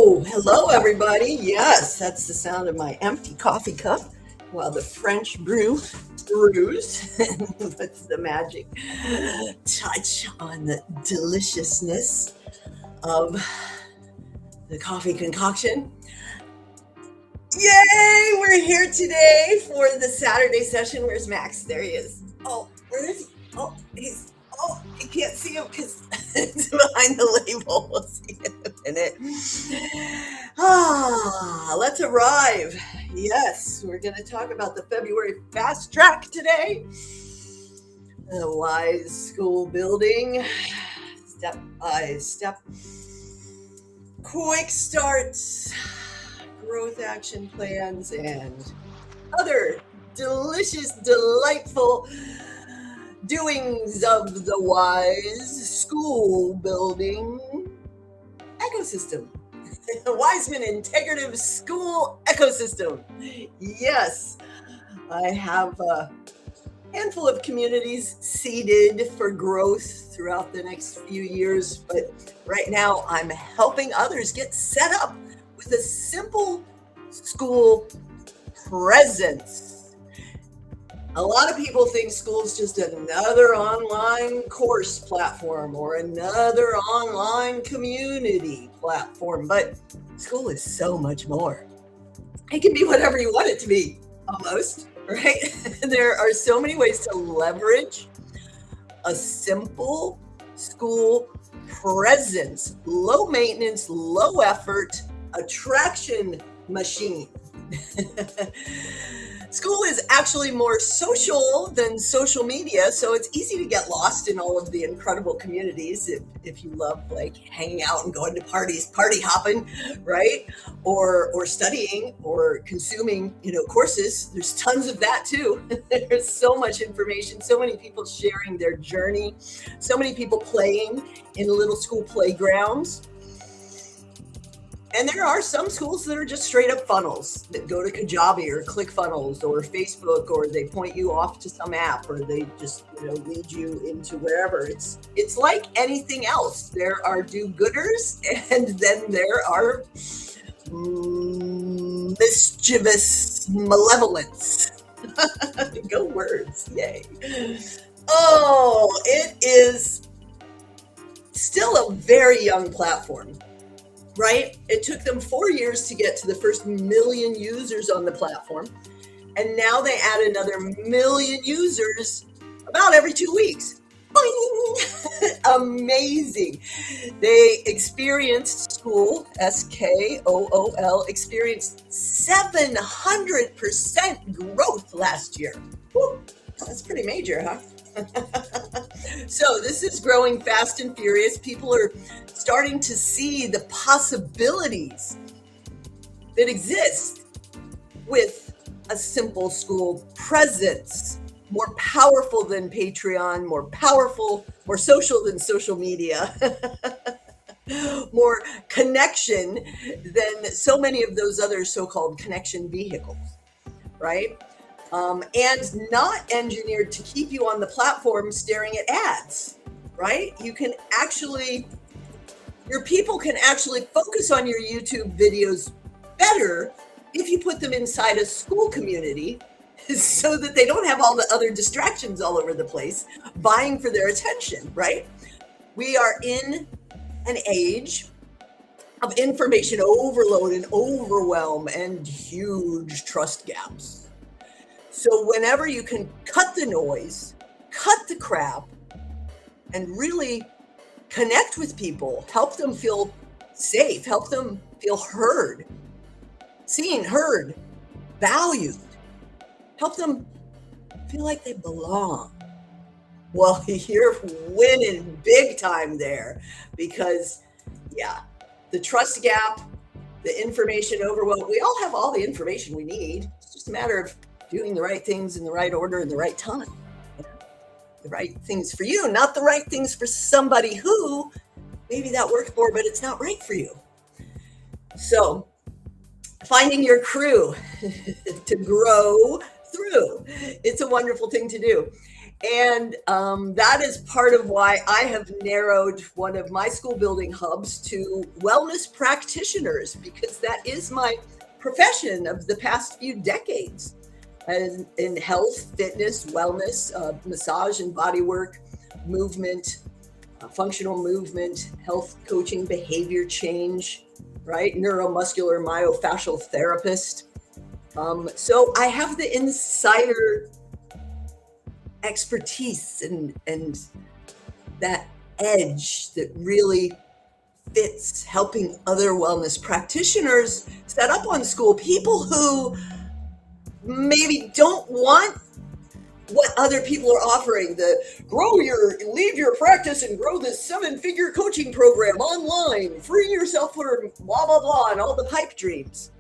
Hello everybody. Yes, that's the sound of my empty coffee cup while the French brew brews and puts the magic touch on the deliciousness of the coffee concoction. Yay! We're here today for the Saturday session. Where's Max? There he is. Oh, where is he? You can't see him because it's behind the label. We'll see in a minute. Let's arrive. Yes, we're going to talk about the February FastTrack today. The WISE School Building, step by step, quick starts, growth action plans, and other delicious, delightful doings of the WISE School Building ecosystem. Wiseman Integrative School Ecosystem. Yes, I have a handful of communities seeded for growth throughout the next few years, but right now I'm helping others get set up with a simple school presence. A lot of people think school is just another online course platform or another online community platform, but school is so much more. It can be whatever you want it to be, almost, right? There are so many ways to leverage a simple school presence, low maintenance, low effort, attraction machine. School is actually more social than social media, so it's easy to get lost in all of the incredible communities if you love like hanging out and going to parties, party hopping, right? Or studying or consuming, courses. There's tons of that too. There's so much information, so many people sharing their journey, so many people playing in little school playgrounds. And there are some schools that are just straight up funnels that go to Kajabi or ClickFunnels or Facebook, or they point you off to some app, or they just lead you into wherever. It's like anything else. There are do-gooders, and then there are mischievous malevolence. Go words, yay! Oh, it is still a very young platform. Right? It took them 4 years to get to the first million users on the platform. And now they add another million users about every 2 weeks. Boing! Amazing. They experienced Skool, Skool, experienced 700% growth last year. Woo, that's pretty major, huh? So this is growing fast and furious. People are starting to see the possibilities that exist with a simple school presence, more powerful than Patreon, more powerful, more social than social media, more connection than so many of those other so-called connection vehicles, right? And not engineered to keep you on the platform staring at ads, right? Your people can actually focus on your YouTube videos better if you put them inside a school community so that they don't have all the other distractions all over the place vying for their attention, right? We are in an age of information overload and overwhelm and huge trust gaps. So whenever you can cut the noise, cut the crap, and really connect with people, help them feel safe, help them feel heard, seen, heard, valued, help them feel like they belong. Well, you're winning big time there because, the trust gap, the information overwhelm, we all have all the information we need. It's just a matter of doing the right things in the right order in the right time. The right things for you, not the right things for somebody who maybe that worked for, but it's not right for you. So finding your crew to grow through, it's a wonderful thing to do. And that is part of why I have narrowed one of my school building hubs to wellness practitioners, because that is my profession of the past few decades in health, fitness, wellness, massage and body work, movement, functional movement, health coaching, behavior change, right? Neuromuscular myofascial therapist. So I have the insider expertise and that edge that really fits helping other wellness practitioners set up on school, people who maybe don't want what other people are offering, leave your practice and grow this 7-figure coaching program online, free yourself for blah, blah, blah, and all the pipe dreams.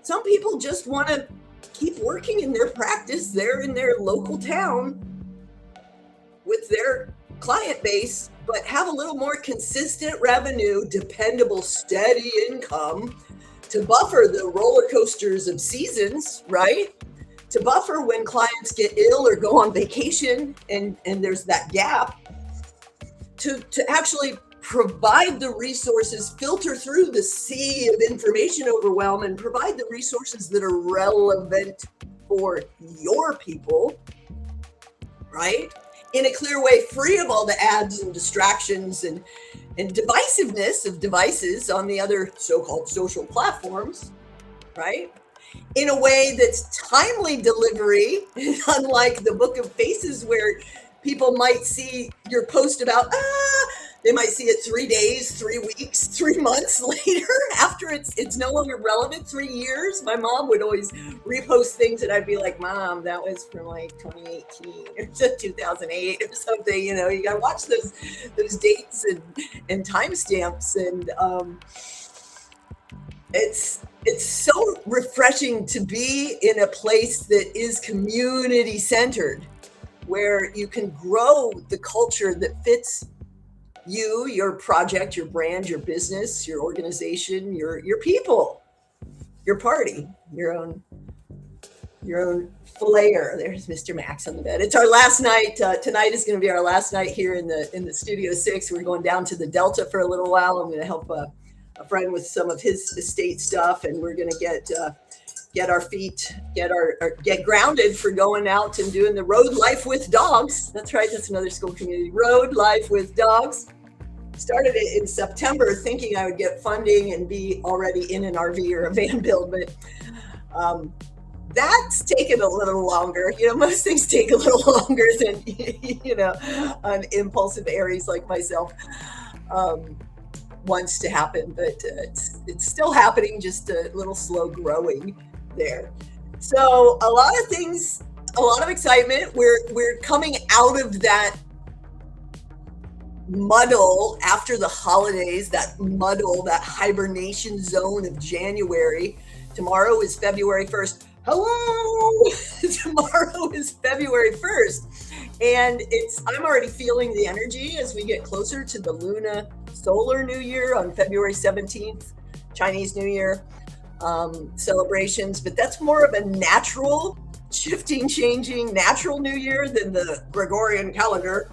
Some people just want to keep working in their practice there in their local town with their client base, but have a little more consistent revenue, dependable, steady income to buffer the roller coasters of seasons, right? To buffer when clients get ill or go on vacation and there's that gap, to actually provide the resources, filter through the sea of information overwhelm and provide the resources that are relevant for your people, right? In a clear way, free of all the ads and distractions and divisiveness of devices on the other so-called social platforms, right? In a way that's timely delivery, unlike the Book of Faces where people might see your post about, they might see it 3 days, 3 weeks, 3 months later after it's no longer relevant, 3 years. My mom would always repost things and I'd be like, Mom, that was from like 2018 or 2008 or something. You know, you got to watch those dates and timestamps. And it's so refreshing to be in a place that is community centered, where you can grow the culture that fits you, your project, your brand, your business, your organization, your people, your party, your own flair. There's Mr. Max on the bed. It's our last night. Tonight is going to be our last night here in the Studio 6. We're going down to the Delta for a little while. I'm going to help a friend with some of his estate stuff, and we're going to get our feet, get grounded for going out and doing the road life with dogs. That's right. That's another school community, road life with dogs. Started it in September thinking I would get funding and be already in an RV or a van build, but that's taken a little longer. You know, most things take a little longer than, you know, an impulsive Aries like myself wants to happen, but it's still happening, just a little slow growing there. So a lot of things, a lot of excitement. We're coming out of that muddle after the holidays, that hibernation zone of January. Tomorrow is February 1st. Hello! Tomorrow is February 1st. And I'm already feeling the energy as we get closer to the Luna Solar New Year on February 17th, Chinese New Year celebrations. But that's more of a natural shifting, changing, natural New Year than the Gregorian calendar.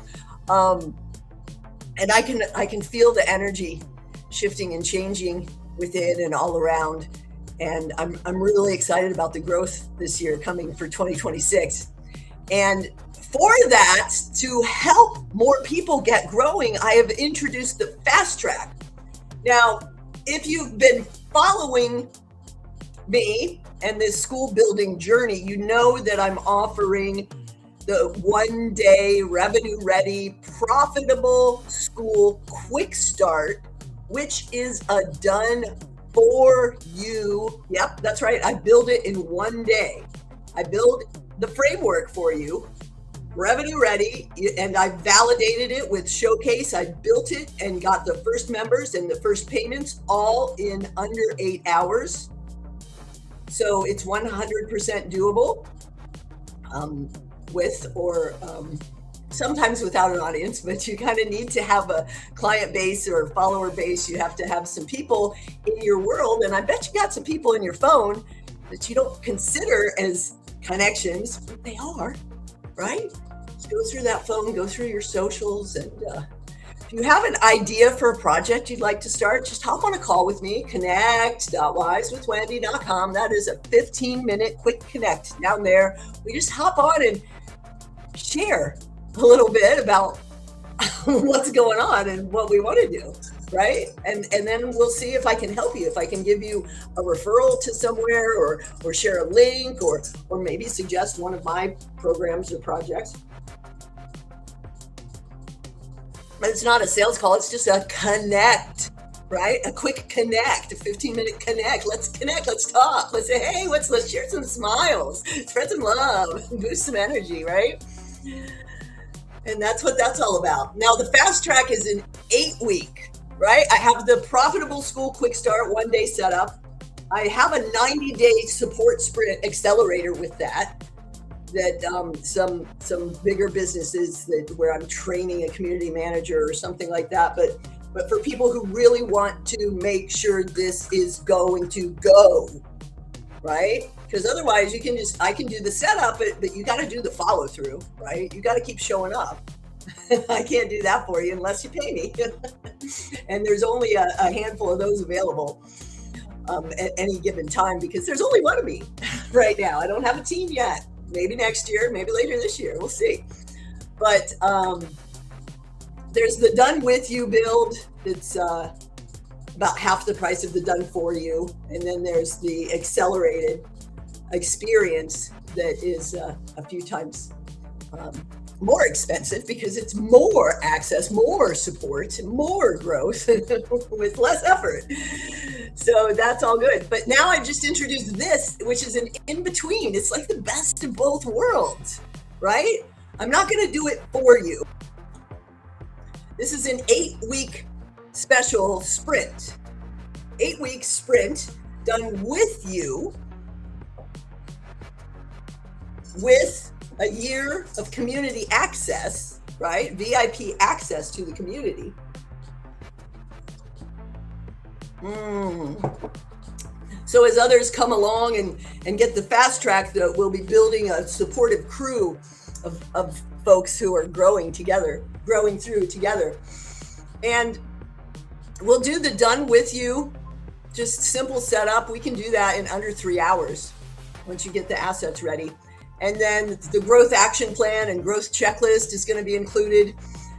And I can feel the energy shifting and changing within and all around. And I'm really excited about the growth this year coming for 2026. And for that, to help more people get growing, I have introduced the FastTrack. Now, if you've been following me and this school building journey, you know that I'm offering the 1-day revenue ready, profitable school quick start, which is a done for you. Yep, that's right. I build it in 1 day. I build the framework for you, revenue ready, and I validated it with Showcase. I built it and got the first members and the first payments all in under 8 hours. So it's 100% doable. With or sometimes without an audience, but you kind of need to have a client base or a follower base. You have to have some people in your world. And I bet you got some people in your phone that you don't consider as connections, but they are, right? go through that phone, go through your socials, and if you have an idea for a project you'd like to start, just hop on a call with me, connect.wisewithwendy.com. That is a 15-minute quick connect down there. We just hop on and share a little bit about what's going on and what we want to do, right? And then we'll see if I can help you, if I can give you a referral to somewhere, or share a link, or maybe suggest one of my programs or projects. But it's not a sales call, it's just a connect, right? A quick connect, a 15-minute connect. Let's connect, let's talk, let's say, hey, let's share some smiles, spread some love, boost some energy, right? And that's what that's all about. Now, the fast track is an 8-week, right? I have the Profitable School Quick Start 1-day setup. I have a 90-day support sprint accelerator with that some bigger businesses where I'm training a community manager or something like that. But for people who really want to make sure this is going to go, right? Because otherwise I can do the setup, but you got to do the follow through, right? You got to keep showing up. I can't do that for you unless you pay me. And there's only a handful of those available at any given time, because there's only one of me right now. I don't have a team yet. Maybe next year, maybe later this year, we'll see. But there's the done with you build. It's about half the price of the done for you. And then there's the accelerated experience that is a few times more expensive, because it's more access, more support, more growth with less effort. So that's all good. But now I just introduced this, which is an in-between. It's like the best of both worlds, right? I'm not going to do it for you. This is an 8-week special sprint. 8-week sprint done with you, with a year of community access, right? VIP access to the community. So as others come along and get the fast track, we'll be building a supportive crew of folks who are growing through together. And we'll do the done with you, just simple setup. We can do that in under 3 hours once you get the assets ready. And then the growth action plan and growth checklist is going to be included.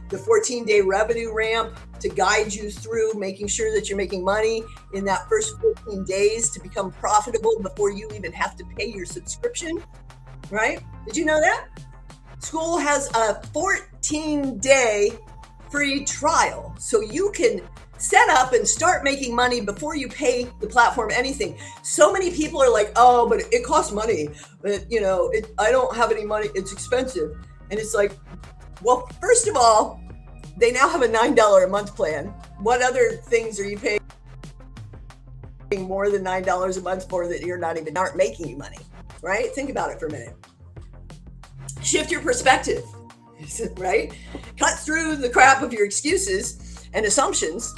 The 14-day revenue ramp to guide you through making sure that you're making money in that first 14 days to become profitable before you even have to pay your subscription, right? Did you know that? School has a 14-day free trial, so you can set up and start making money before you pay the platform anything. So many people are like, oh, but it costs money, but I don't have any money, it's expensive. And it's like, well, first of all, they now have a $9 a month plan. What other things are you paying more than $9 a month for that aren't making you money, right? Think about it for a minute. Shift your perspective, right? Cut through the crap of your excuses and assumptions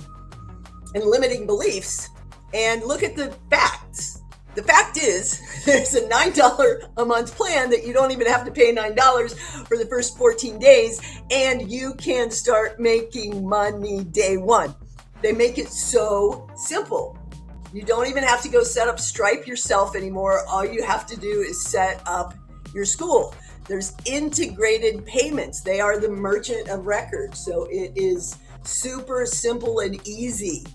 and limiting beliefs and look at the facts. The fact is, there's a $9 a month plan that you don't even have to pay $9 for the first 14 days, and you can start making money day one. They make it so simple. You don't even have to go set up Stripe yourself anymore. All you have to do is set up your school. There's integrated payments. They are the merchant of record. So it is super simple and easy.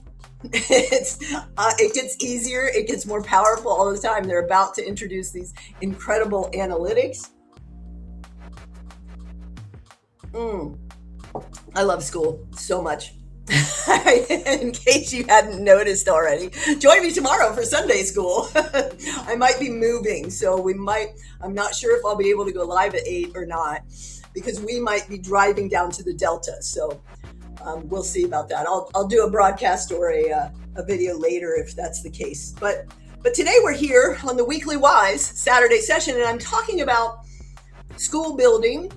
It gets easier, it gets more powerful all the time. They're about to introduce these incredible analytics. I love school so much. In case you hadn't noticed already, join me tomorrow for Sunday school. I might be moving, so I'm not sure if I'll be able to go live at 8 or not, because we might be driving down to the Delta. So we'll see about that. I'll do a broadcast or a video later if that's the case. But today we're here on the weekly WISE Saturday session, and I'm talking about school building,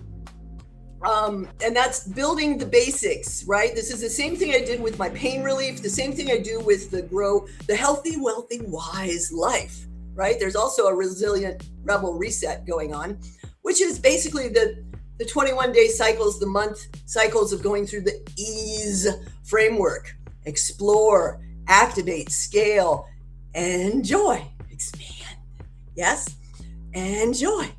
and that's building the basics, right? This is the same thing I did with my pain relief, the same thing I do with the healthy, wealthy, wise life, right? There's also a resilient rebel reset going on, which is basically the the 21-day cycles, the month cycles of going through the EASE framework. Explore, activate, scale, enjoy, expand. Yes, enjoy.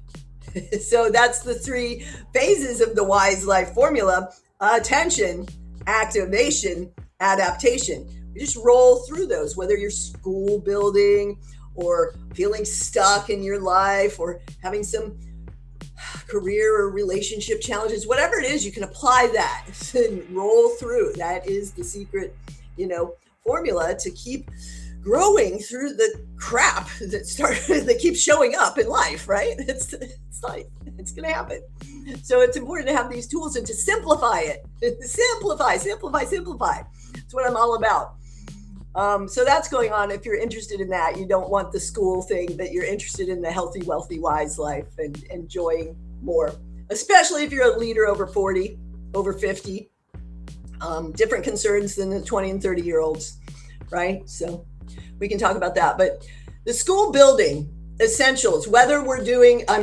So that's the 3 phases of the WISE life formula: attention, activation, adaptation. You just roll through those, whether you're school building or feeling stuck in your life or having some career or relationship challenges, whatever it is, you can apply that and roll through. That is the secret, formula to keep growing through the crap that keeps showing up in life, right? It's like, it's going to happen. So it's important to have these tools and to simplify it. Simplify. That's what I'm all about. So that's going on. If you're interested in that, you don't want the school thing, but you're interested in the healthy, wealthy, wise life and enjoying more, especially if you're a leader over 40, over 50, different concerns than the 20 and 30-year-olds, right? So we can talk about that. But the school building essentials, whether I'm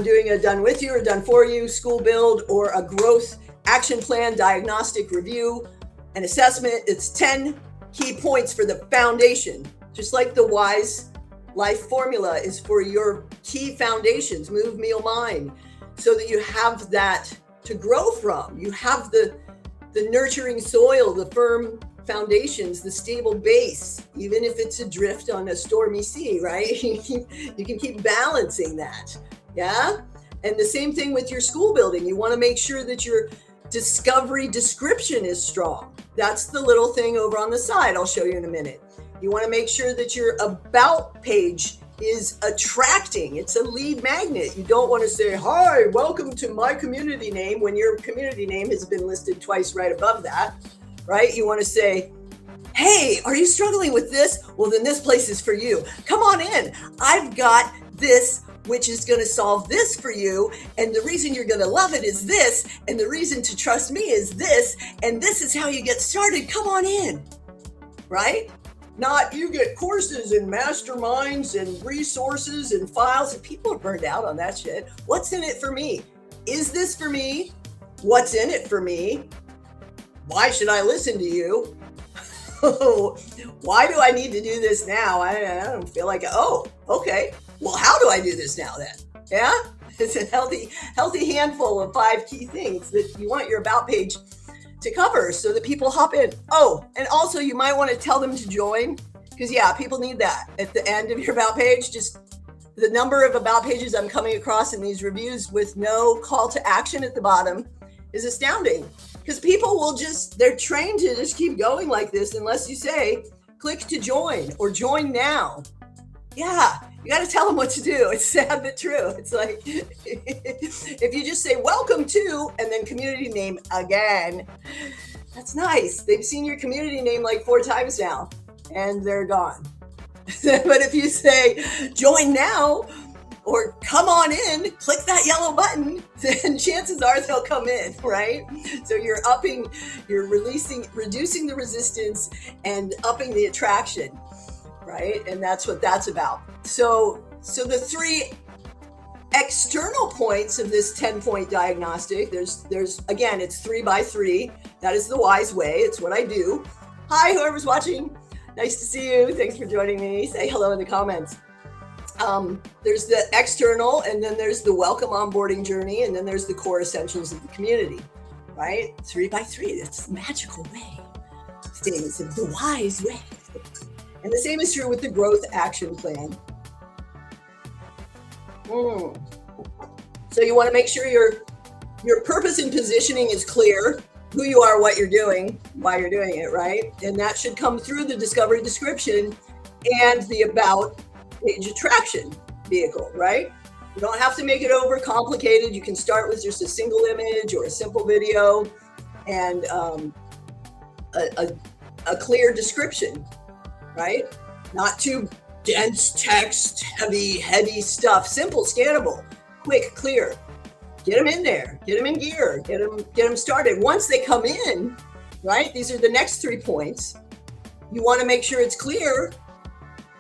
doing a done with you or done for you school build or a growth action plan, diagnostic review, and assessment, it's 10 key points for the foundation. Just like the WISE life formula is for your key foundations, move, meal, mind, so that you have that to grow from. You have the nurturing soil, the firm foundations, the stable base, even if it's adrift on a stormy sea, right? You can keep balancing that. Yeah. And the same thing with your school building. You want to make sure that your discovery description is strong. That's the little thing over on the side. I'll show you in a minute. You want to make sure that your about page is attracting. It's a lead magnet. You don't want to say, hi, welcome to my community name, when your community name has been listed twice right above that, right? You want to say, hey, are you struggling with this? Well, then this place is for you. Come on in. I've got this, which is going to solve this for you. And the reason you're going to love it is this. And the reason to trust me is this. And this is how you get started. Come on in, right? Not you get courses and masterminds and resources and files, and people are burned out on that shit. What's in it for me? Is this for me? What's in it for me? Why should I listen to you? Why do I need to do this now? I don't feel like it. Oh, okay. Well, how do I do this now then? Yeah? It's a healthy handful of 5 key things that you want your about page to cover so that people hop in. Oh, and also you might want to tell them to join, because people need that at the end of your about page. Just the number of about pages I'm coming across in these reviews with no call to action at the bottom is astounding, because people they're trained to just keep going like this unless you say, click to join or join now. Yeah, you got to tell them what to do. It's sad but true. It's like, if you just say welcome to, and then community name again, that's nice. They've seen your community name like 4 times now and they're gone. But if you say join now or come on in, click that yellow button, then chances are they'll come in, right? So you're reducing the resistance and upping the attraction. Right? And that's what that's about. So the 3 external points of this 10-point diagnostic, there's again, it's 3 by 3. That is the WISE way. It's what I do. Hi, whoever's watching. Nice to see you. Thanks for joining me. Say hello in the comments. There's the external, and then there's the welcome onboarding journey, and then there's the core essentials of the community, right? 3 by 3. That's the magical way. Things of the WISE way. And the same is true with the growth action plan. So you want to make sure your purpose and positioning is clear, who you are, what you're doing, why you're doing it, right? And that should come through the discovery description and the about page attraction vehicle, right? You don't have to make it over complicated. You can start with just a single image or a simple video and a clear description. Right? Not too dense text, heavy stuff. Simple, scannable, quick, clear. Get them in there. Get them in gear. Get them started. Once they come in, right? These are the next 3 points. You want to make sure it's clear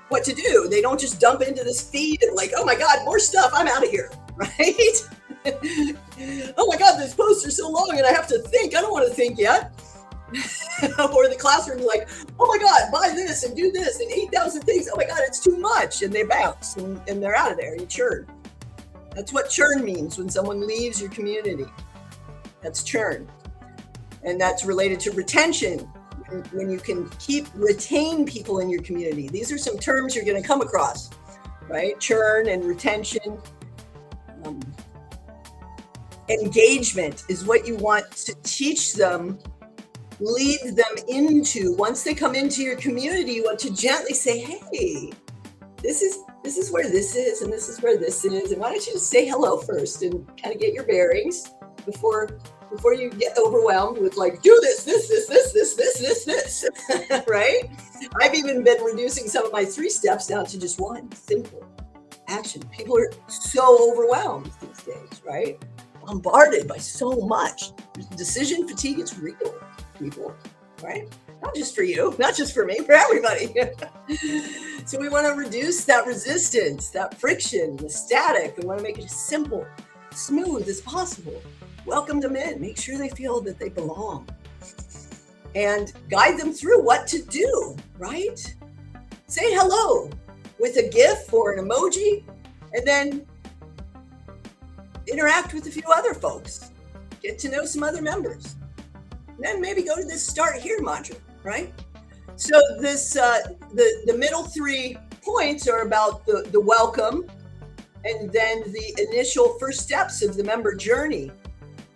what to do. They don't just dump into this feed and like, oh my God, more stuff. I'm out of here, right? Oh my God, this posts are so long and I have to think. I don't want to think yet. Or the classroom's like, oh my God, buy this and do this and 8,000 things. Oh my God, it's too much. And they bounce and they're out of there. You churn. That's what churn means when someone leaves your community. That's churn. And that's related to retention. When you can retain people in your community. These are some terms you're going to come across, right? Churn and retention. Engagement is what you want to teach them, lead them into. Once they come into your community, you want to gently say, hey, this is where this is, and this is where this is. And why don't you just say hello first and kind of get your bearings before you get overwhelmed with like, do this, right? I've even been reducing some of my 3 steps down to just one simple action. People are so overwhelmed these days, right? Bombarded by so much. Decision fatigue is real, people, right? Not just for you, not just for me, for everybody. So we want to reduce that resistance, that friction, the static. We want to make it as simple, smooth as possible. Welcome them in, make sure they feel that they belong, and guide them through what to do, right? Say hello with a GIF or an emoji, and then interact with a few other folks. Get to know some other members. And then maybe go to this start here mantra, right? So this, the middle 3 points are about the welcome, and then the initial first steps of the member journey,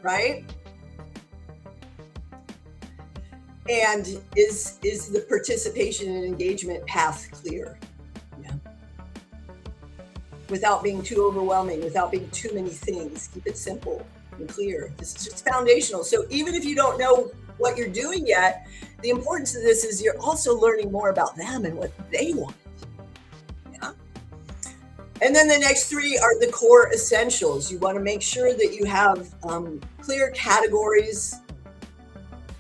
right? And is the participation and engagement path clear? Yeah. Without being too overwhelming, without being too many things. Keep it simple and clear. This is just foundational. So even if you don't know what you're doing yet, the importance of this is you're also learning more about them and what they want. Yeah. And then the next 3 are the core essentials. You want to make sure that you have clear categories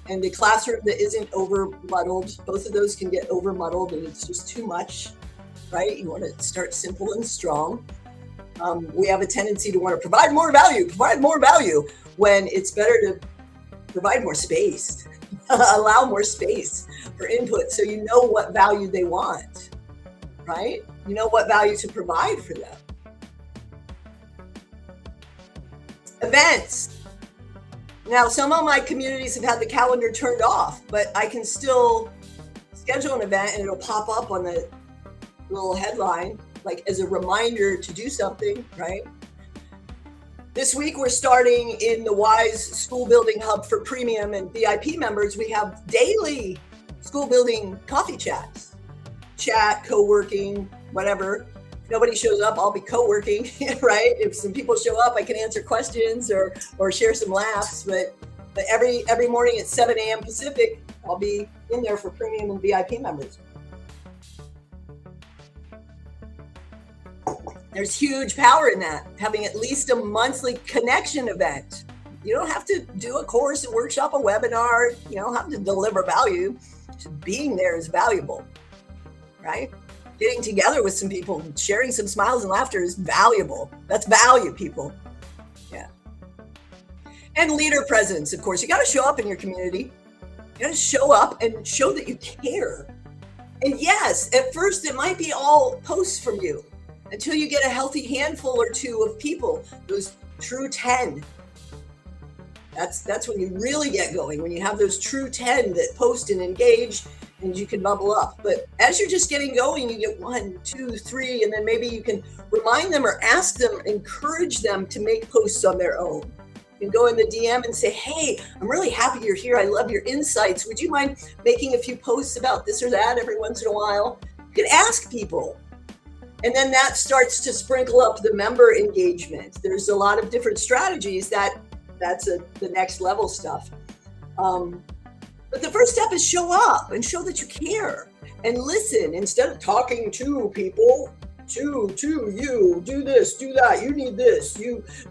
and a classroom that isn't over muddled. Both of those can get over muddled and it's just too much, right? You want to start simple and strong. We have a tendency to want to provide more value when it's better to provide more space, allow more space for input so you know what value they want, right? You know what value to provide for them. Events. Now, some of my communities have had the calendar turned off, but I can still schedule an event and it'll pop up on the little headline, like as a reminder to do something, right? This week, we're starting in the WISE Skool Building Hub for premium and VIP members. We have daily school building coffee chats, co-working, whatever. If nobody shows up, I'll be co-working, right? If some people show up, I can answer questions or share some laughs. But every morning at 7 a.m. Pacific, I'll be in there for premium and VIP members. There's huge power in that, having at least a monthly connection event. You don't have to do a course, a workshop, a webinar. You don't have to deliver value. Just being there is valuable, right? Getting together with some people, sharing some smiles and laughter is valuable. That's value, people. Yeah. And leader presence, of course. You got to show up in your community. You got to show up and show that you care. And yes, at first it might be all posts from you, until you get a healthy handful or 2 of people, those true 10. That's when you really get going, when you have those true 10 that post and engage, and you can bubble up. But as you're just getting going, you get 1, 2, 3, and then maybe you can remind them or ask them, encourage them to make posts on their own. You can go in the DM and say, hey, I'm really happy you're here. I love your insights. Would you mind making a few posts about this or that every once in a while? You can ask people. And then that starts to sprinkle up the member engagement. There's a lot of different strategies that's the next level stuff. But the first step is show up and show that you care and listen instead of talking to people, to you, do this, do that, you need this.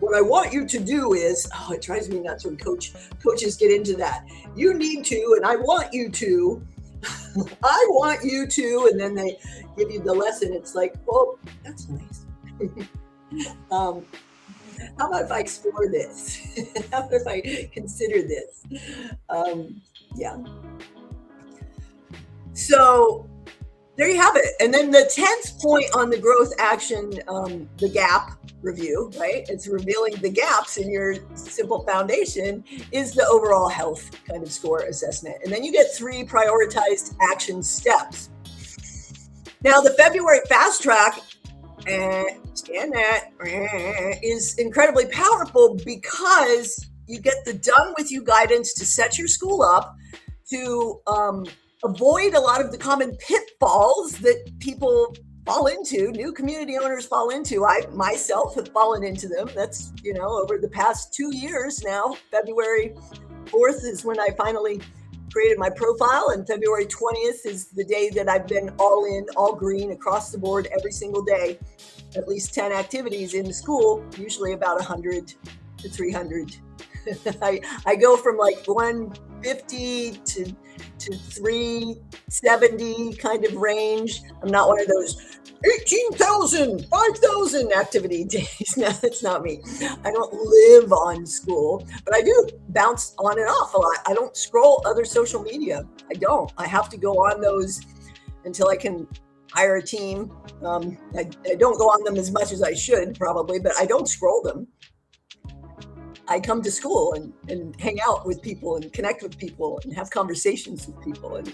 What I want you to do is, it drives me nuts when coaches get into that. You need to, and I want you to. I want you to, and then they give you the lesson. It's like, oh, that's nice. How about if I explore this? How about if I consider this? Yeah. So there you have it. And then the 10th point on the growth action, the gap review, right? It's revealing the gaps in your simple foundation is the overall health kind of score assessment. And then you get 3 prioritized action steps. Now, the February FastTrack, scan that, is incredibly powerful because you get the done with you guidance to set your school up to avoid a lot of the common pitfalls that people fall into, new community owners fall into. I myself have fallen into them. That's, over the past 2 years now. February 4th is when I finally created my profile, and February 20th is the day that I've been all in, all green, across the board every single day. At least 10 activities in the school, usually about 100 to 300. I go from like 150 to 370 kind of range. I'm not one of those 18,000, 5,000 activity days. No, that's not me. I don't live on school, but I do bounce on and off a lot. I don't scroll other social media. I don't. I have to go on those until I can hire a team. I don't go on them as much as I should probably, but I don't scroll them. I come to school and hang out with people and connect with people and have conversations with people. And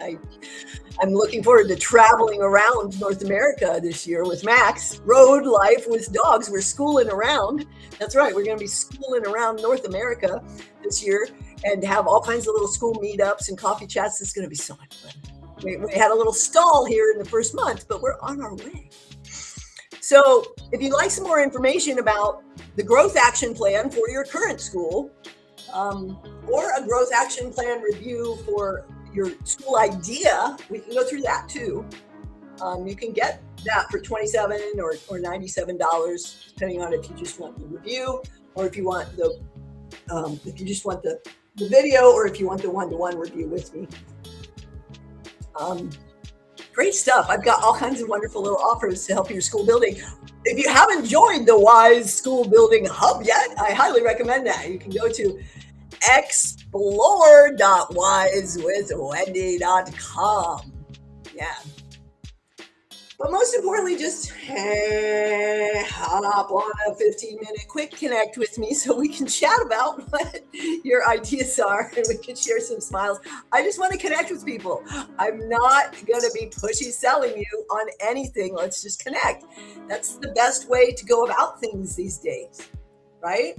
I'm looking forward to traveling around North America this year with Max. Road life with dogs. We're schooling around. That's right. We're going to be schooling around North America this year and have all kinds of little school meetups and coffee chats. It's going to be so much fun. We had a little stall here in the first month, but we're on our way. So if you'd like some more information about the growth action plan for your current school, or a growth action plan review for your school idea, we can go through that too. You can get that for $27 or $97, depending on if you just want the review, or if you want if you just want the video, or if you want the one-to-one review with me. Great stuff. I've got all kinds of wonderful little offers to help your school building. If you haven't joined the WISE School Building Hub yet, I highly recommend that. You can go to explore.wisewithwendy.com. Yeah. But most importantly, just hop on a 15-minute quick connect with me so we can chat about what your ideas are and we can share some smiles. I just want to connect with people. I'm not going to be pushy selling you on anything. Let's just connect. That's the best way to go about things these days, right?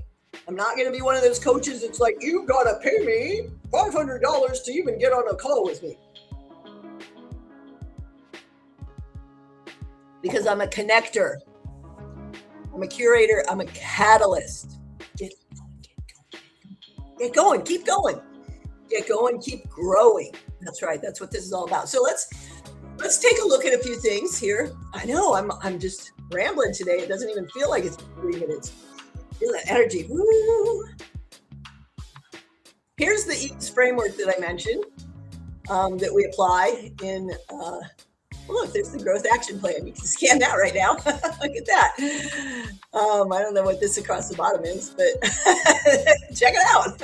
I'm not going to be one of those coaches that's like, you got to pay me $500 to even get on a call with me. Because I'm a connector, I'm a curator, I'm a catalyst. Get going, keep going, get going, keep growing. That's right. That's what this is all about. So let's take a look at a few things here. I know I'm just rambling today. It doesn't even feel like it's 3 minutes. Feel that energy. Woo. Here's the EASE framework that I mentioned that we apply in. Look, there's the growth action plan. You can scan that right now. Look at that. I don't know what this across the bottom is, but check it out.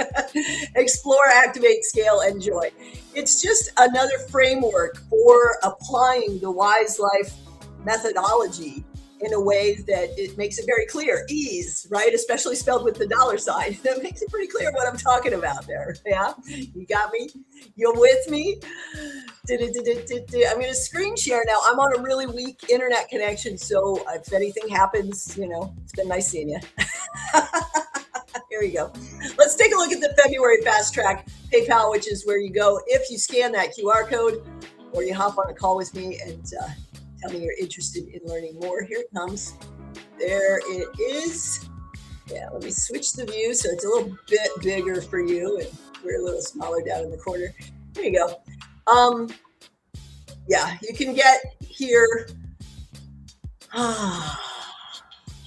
Explore, activate, scale, enjoy. It's just another framework for applying the WISE Life methodology in a way that it makes it very clear. EASE, right? Especially spelled with the $sign. That makes it pretty clear what I'm talking about there. Yeah, you got me? You're with me? I'm going to screen share now. I'm on a really weak internet connection, so if anything happens, it's been nice seeing you. Here we go. Let's take a look at the February FastTrack PayPal, which is where you go if you scan that QR code or you hop on a call with me and tell me you're interested in learning more. Here it comes. There it is. Yeah, let me switch the view so it's a little bit bigger for you and we're a little smaller down in the corner. There you go. Yeah, you can get here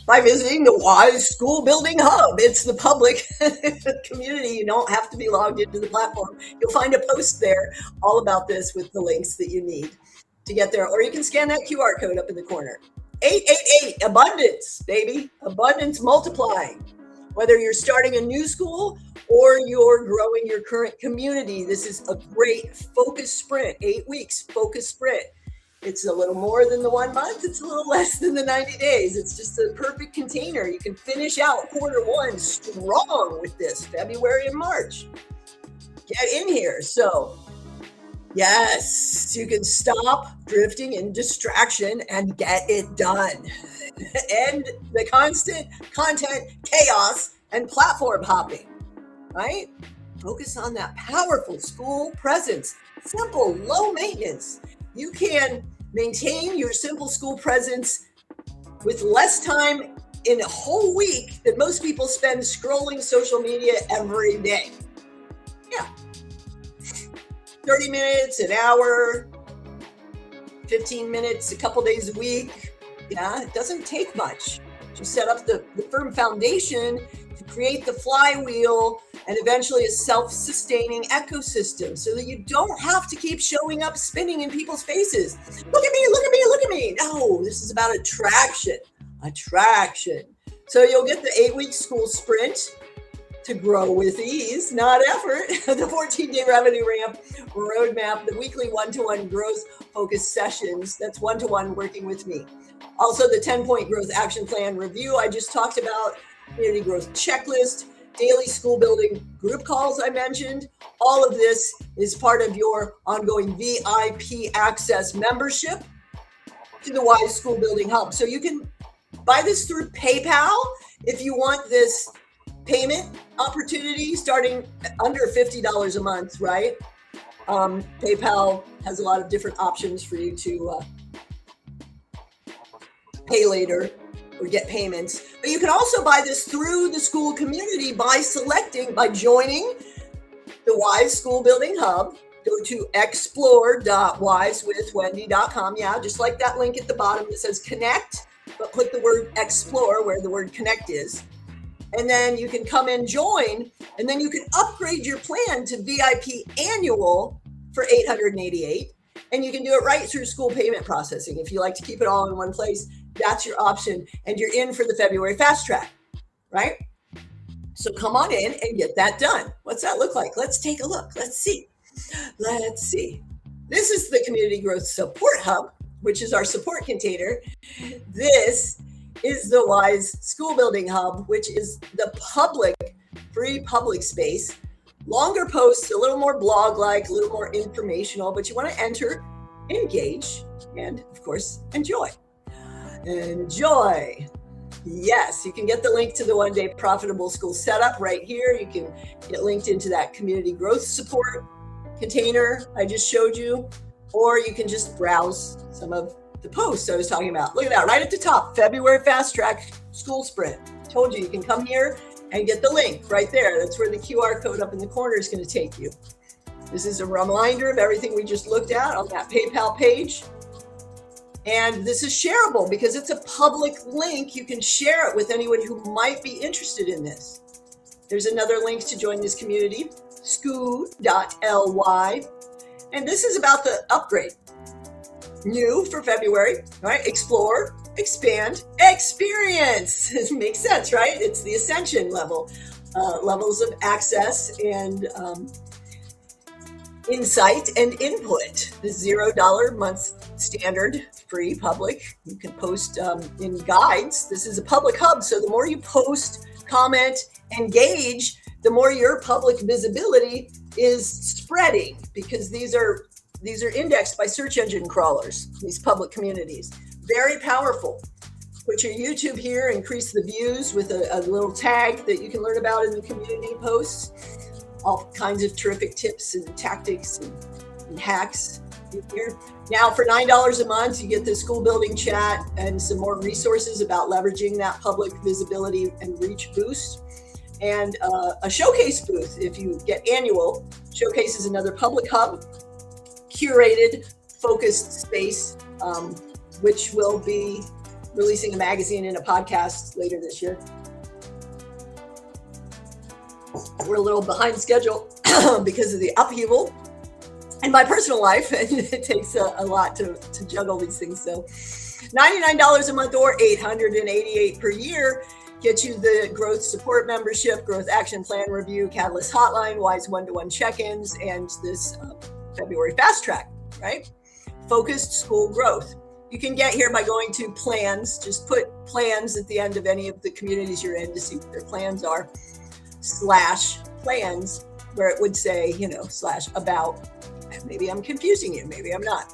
by visiting the WISE School Building Hub. It's the public community. You don't have to be logged into the platform. You'll find a post there all about this with the links that you need to get there, or you can scan that QR code up in the corner. 888 abundance, baby. Abundance multiplying. Whether you're starting a new school or you're growing your current community, this is a great focus sprint, 8 weeks focus sprint. It's a little more than the 1 month. It's a little less than the 90 days. It's just a perfect container. You can finish out Q1 strong with this, February and March. Get in here. So yes, you can stop drifting in distraction and get it done. End the constant content chaos and platform hopping, right? Focus on that powerful school presence. Simple, low maintenance. You can maintain your simple school presence with less time in a whole week than most people spend scrolling social media every day. Yeah. 30 minutes, an hour, 15 minutes, a couple days a week. Yeah, it doesn't take much to set up the firm foundation to create the flywheel and eventually a self-sustaining ecosystem so that you don't have to keep showing up spinning in people's faces. Look at me, look at me, look at me. No, this is about attraction. So you'll get the 8-week school sprint to grow with ease, not effort, the 14-day revenue ramp roadmap, the weekly one-to-one growth focus sessions, that's one-to-one working with me. Also the 10-point growth action plan review I just talked about, community growth checklist, daily school building group calls I mentioned. All of this is part of your ongoing VIP access membership to the WISE Skool Building Hub. So you can buy this through PayPal if you want this payment opportunity starting under $50 a month, right? PayPal has a lot of different options for you to pay later or get payments. But you can also buy this through the school community by joining the WISE Skool Building Hub. Go to explore.wisewithwendy.com. Yeah, just like that link at the bottom that says connect, but put the word explore where the word connect is. And then you can come and join, and then you can upgrade your plan to VIP annual for $888. And you can do it right through school payment processing. If you like to keep it all in one place, that's your option. And you're in for the February FastTrack, right? So come on in and get that done. What's that look like? Let's take a look. Let's see. This is the Community Growth Support Hub, which is our support container. This is the WISE Skool Building Hub, which is the free public space. Longer posts, a little more blog-like, a little more informational, but you want to enter, engage, and of course, enjoy. Enjoy. Yes, you can get the link to the one-day profitable school setup right here. You can get linked into that community growth support container I just showed you, or you can just browse some of the posts I was talking about. Look at that, right at the top, February FastTrack School Sprint. Told you can come here and get the link right there. That's where the QR code up in the corner is going to take you. This is a reminder of everything we just looked at on that PayPal page. And this is shareable because it's a public link. You can share it with anyone who might be interested in this. There's another link to join this community, school.ly. And this is about the upgrade. New for February, right? Explore, expand, experience. It makes sense, right? It's the ascension level, levels of access and insight and input. The $0 month standard, free public. You can post in guides. This is a public hub, so the more you post, comment, engage, the more your public visibility is spreading, because these are indexed by search engine crawlers, these public communities. Very powerful. Put your YouTube here, increase the views with a little tag that you can learn about in the community posts. All kinds of terrific tips and tactics and hacks here. Now for $9 a month, you get the school building chat and some more resources about leveraging that public visibility and reach boost. And a showcase booth if you get annual. Showcase is another public hub, curated, focused space, which will be releasing a magazine and a podcast later this year. We're a little behind schedule because of the upheaval in my personal life, and it takes a lot to juggle these things. So $99 a month or $888 per year get you the growth support membership, growth action plan review, Catalyst hotline, WISE one-to-one check-ins, and this February FastTrack, right? Focused school growth. You can get here by going to plans. Just put plans at the end of any of the communities you're in to see what their plans are, /plans, where it would say, /about. Maybe I'm confusing you. Maybe I'm not.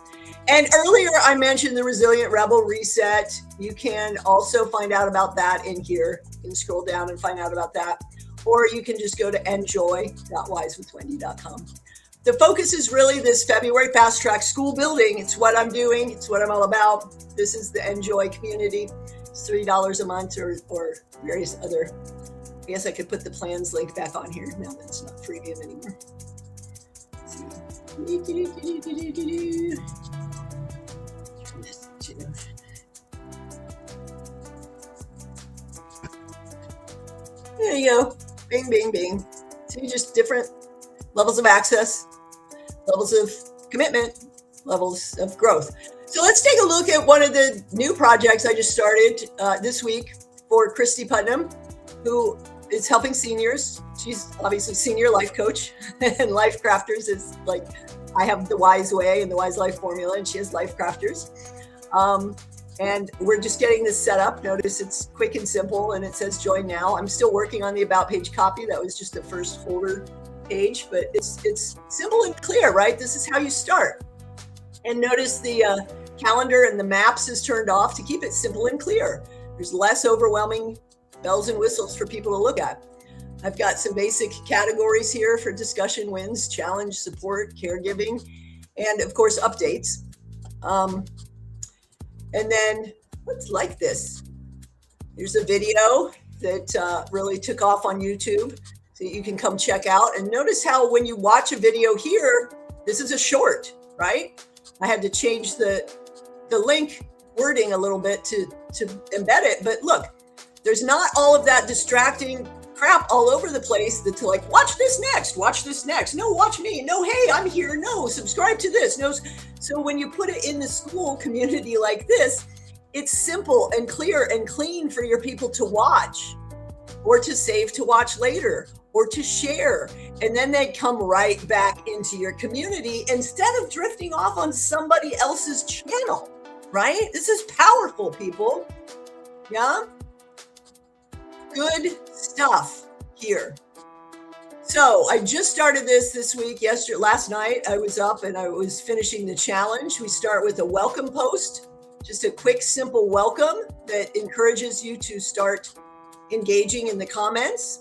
And earlier I mentioned the Resilient Rebel Reset. You can also find out about that in here. You can scroll down and find out about that. Or you can just go to enjoy.wisewithwendy.com. The focus is really this February FastTrack school building. It's what I'm doing. It's what I'm all about. This is the Enjoy community. It's $3 a month or various other. I guess I could put the plans link back on here now that it's not freemium anymore. Let's see. There you go. Bing, bing, bing. See, just different levels of access, levels of commitment, levels of growth. So let's take a look at one of the new projects I just started this week for Christy Putnam, who is helping seniors. She's obviously senior life coach, and Life Crafters is like, I have the WISE way and the WISE Life formula, and she has Life Crafters. And we're just getting this set up. Notice it's quick and simple, and it says join now. I'm still working on the about page copy. That was just the first folder page, but it's simple and clear, right? This is how you start. And notice the calendar and the maps is turned off to keep it simple and clear. There's less overwhelming bells and whistles for people to look at. I've got some basic categories here for discussion, wins, challenge, support, caregiving, and of course updates. And then let's like this. Here's a video that really took off on YouTube. So you can come check out, and notice how when you watch a video here, this is a short, right? I had to change the link wording a little bit to embed it, but look, there's not all of that distracting crap all over the place that's like, watch this next, no, watch me, no, hey, I'm here, no, subscribe to this, no. So when you put it in the school community like this, it's simple and clear and clean for your people to watch, or to save to watch later, or to share. And then they come right back into your community instead of drifting off on somebody else's channel, right? This is powerful, people. Yeah? Good stuff here. So I just started this week. Last night I was up and I was finishing the challenge. We start with a welcome post, just a quick, simple welcome that encourages you to start engaging in the comments.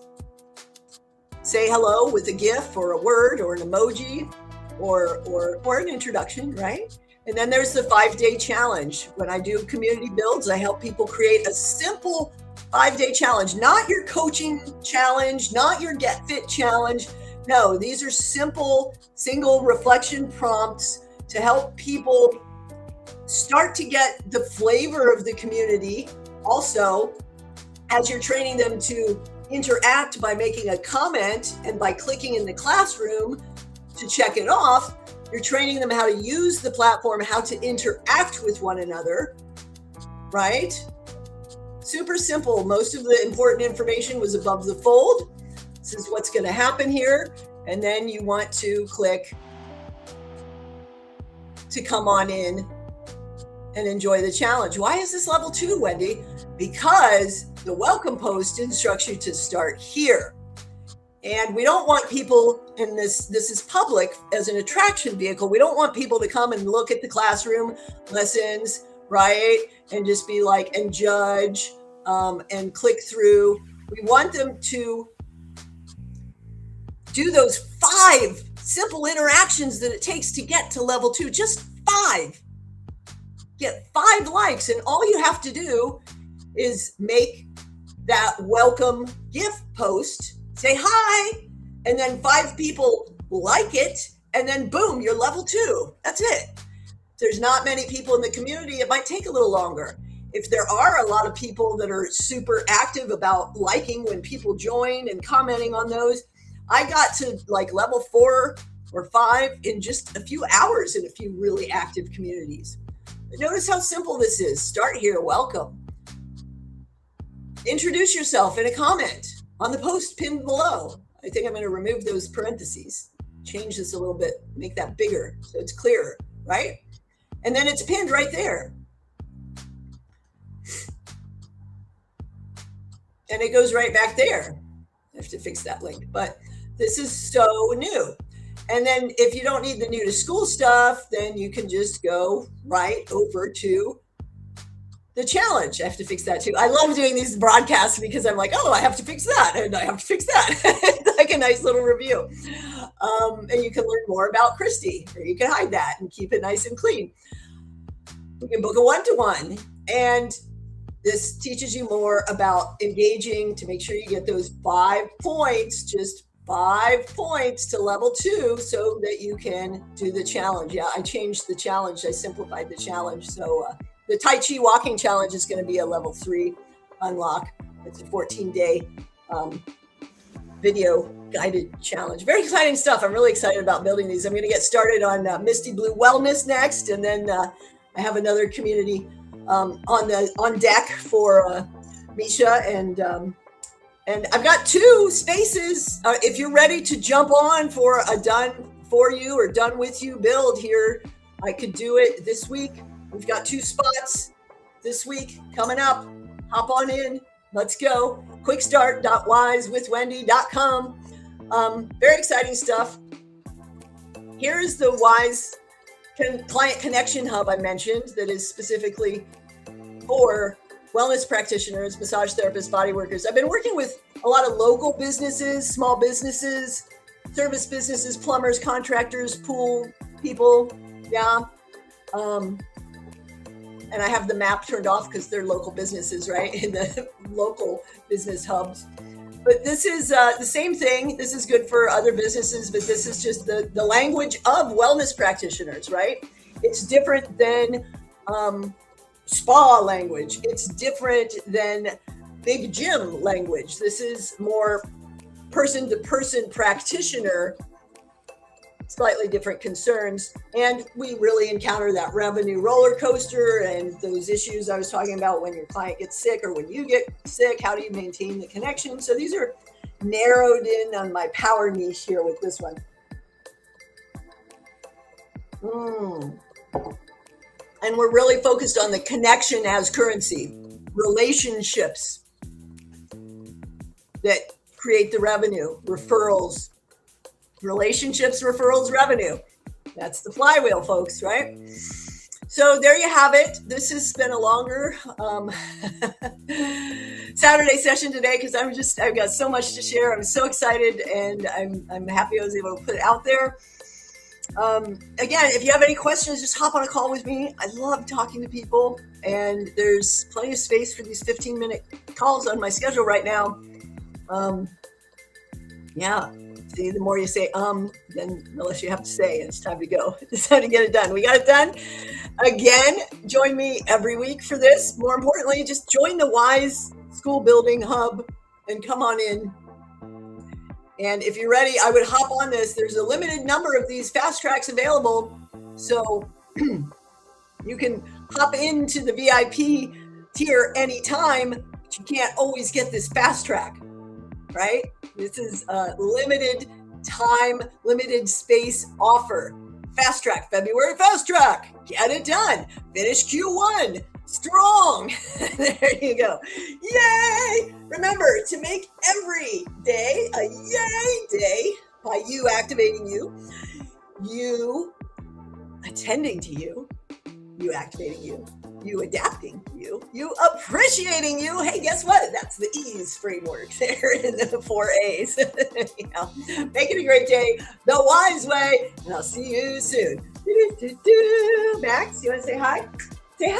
Say hello with a GIF or a word or an emoji or an introduction, right? And then there's the 5-day challenge. When I do community builds, I help people create a simple 5-day challenge, not your coaching challenge, not your get fit challenge. No, these are simple single reflection prompts to help people start to get the flavor of the community. Also, as you're training them to interact by making a comment and by clicking in the classroom to check it off, you're training them how to use the platform, how to interact with one another, right? Super simple. Most of the important information was above the fold. This is what's going to happen here. And then you want to click to come on in and enjoy the challenge. Why is this level 2, Wendy? Because the welcome post instructs you to start here. And we don't want people, and this is public as an attraction vehicle, we don't want people to come and look at the classroom lessons, right? And just be like, and judge, and click through. We want them to do those 5 simple interactions that it takes to get to level 2, just 5. Get 5 likes, and all you have to do is make that welcome GIF post, say hi, and then 5 people like it, and then boom, you're level 2. That's it. If there's not many people in the community, it might take a little longer. If there are a lot of people that are super active about liking when people join and commenting on those, I got to like level 4 or 5 in just a few hours in a few really active communities. But notice how simple this is. Start here, welcome. Introduce yourself in a comment on the post pinned below. I think I'm going to remove those parentheses, change this a little bit, make that bigger so it's clearer, right? And then it's pinned right there. And it goes right back there. I have to fix that link, but this is so new. And then if you don't need the new to school stuff, then you can just go right over to the challenge. I have to fix that too. I love doing these broadcasts because I'm like, oh, I have to fix that and I have to fix that. It's like a nice little review. And you can learn more about Christy, or you can hide that and keep it nice and clean. You can book a one-to-one, and this teaches you more about engaging to make sure you get those 5 points, just 5 points to level 2 so that you can do the challenge. Yeah, I changed the challenge. I simplified the challenge. So the Tai Chi walking challenge is going to be a level 3 unlock. It's a 14-day video guided challenge. Very exciting stuff. I'm really excited about building these. I'm going to get started on Misty Blue Wellness next. And then I have another community on deck for Misha, and I've got 2 spaces. If you're ready to jump on for a done for you or done with you build here, I could do it this week. We've got 2 spots this week coming up. Hop on in. Let's go. quickstart.wisewithwendy.com. Very exciting stuff. Here is the WISE Client Connection Hub I mentioned that is specifically for wellness practitioners, massage therapists, body workers. I've been working with a lot of local businesses, small businesses, service businesses, plumbers, contractors, pool people. Yeah. And I have the map turned off because they're local businesses, right? In the local business hubs. But this is the same thing. This is good for other businesses, but this is just the language of wellness practitioners, right? It's different than spa language. It's different than big gym language. This is more person-to-person practitioner, slightly different concerns. And we really encounter that revenue roller coaster and those issues I was talking about when your client gets sick or when you get sick. How do you maintain the connection? So these are narrowed in on my power niche here with this one. And we're really focused on the connection as currency, relationships that create the revenue, referrals, relationships, referrals, revenue. That's the flywheel, folks, right? So there you have it. This has been a longer Saturday session today because I've got so much to share. I'm so excited, and I'm happy I was able to put it out there. Again, if you have any questions, just hop on a call with me. I love talking to people, and there's plenty of space for these 15-minute calls on my schedule right now. Yeah. See, the more you say, then the less you have to say. It's time to go. It's time to get it done. We got it done. Again, join me every week for this. More importantly, just join the WISE School Building Hub and come on in. And if you're ready, I would hop on this. There's a limited number of these fast tracks available. So you can hop into the VIP tier anytime, but you can't always get this fast track, right? This is a limited time, limited space offer. Fast track, February fast track. Get it done. Finish Q1 strong. There you go. Yay! Remember to make every day a yay day by you activating you, you attending to you, you activating you, you adapting you, you appreciating you. Hey, guess what? That's the EASE framework there in the 4 A's. Make it a great day the WISE way, and I'll see you soon. Max, you want to say hi? Say hi.